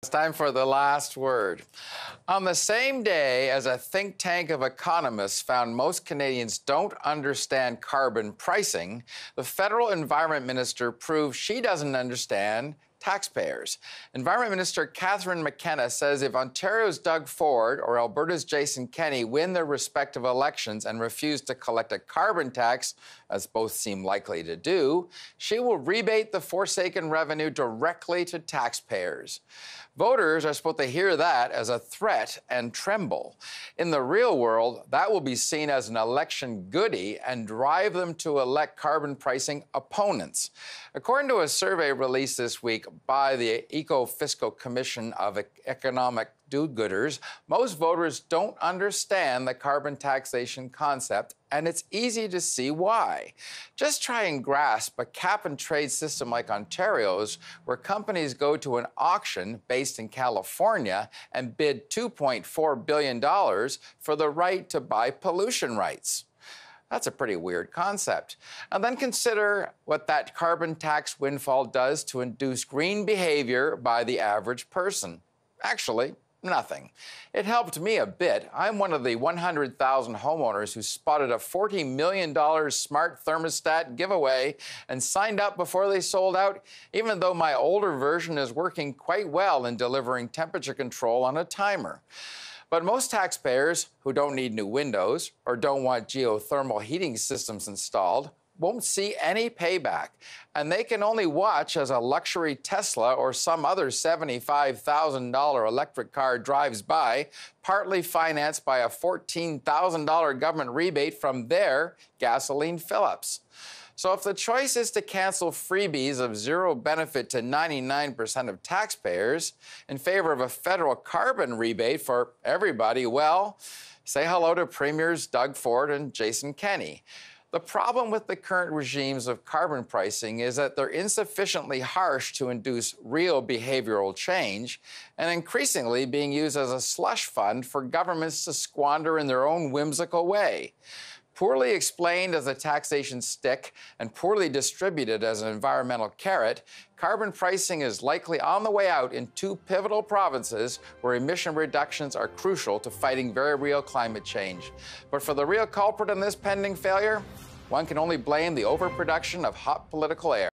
It's time for the last word. On the same day as a think tank of economists found most Canadians don't understand carbon pricing, the federal environment minister proved she doesn't understand taxpayers. Environment Minister Catherine McKenna says if Ontario's Doug Ford or Alberta's Jason Kenney win their respective elections and refuse to collect a carbon tax, as both seem likely to do, she will rebate the Forsaken revenue directly to taxpayers. Voters are supposed to hear that as a threat and tremble. In the real world, that will be seen as an election goodie and drive them to elect carbon pricing opponents. According to a survey released this week by the Eco-Fiscal Commission of Economic Do-Gooders, most voters don't understand the carbon taxation concept, and it's easy to see why. Just try and grasp a cap-and-trade system like Ontario's, where companies go to an auction based in California and bid $2.4 billion for the right to buy pollution rights. That's a pretty weird concept. And then consider what that carbon tax windfall does to induce green behavior by the average person. Actually, nothing. It helped me a bit. I'm one of the 100,000 homeowners who spotted a $40 million smart thermostat giveaway and signed up before they sold out, even though my older version is working quite well in delivering temperature control on a timer. But most taxpayers who don't need new windows or don't want geothermal heating systems installed won't see any payback, and they can only watch as a luxury Tesla or some other $75,000 electric car drives by, partly financed by a $14,000 government rebate from their gasoline fill-ups. So if the choice is to cancel freebies of zero benefit to 99% of taxpayers in favor of a federal carbon rebate for everybody, well, say hello to Premiers Doug Ford and Jason Kenney. The problem with the current regimes of carbon pricing is that they're insufficiently harsh to induce real behavioral change and increasingly being used as a slush fund for governments to squander in their own whimsical way. Poorly explained as a taxation stick and poorly distributed as an environmental carrot, carbon pricing is likely on the way out in two pivotal provinces where emission reductions are crucial to fighting very real climate change. But for the real culprit in this pending failure, one can only blame the overproduction of hot political air.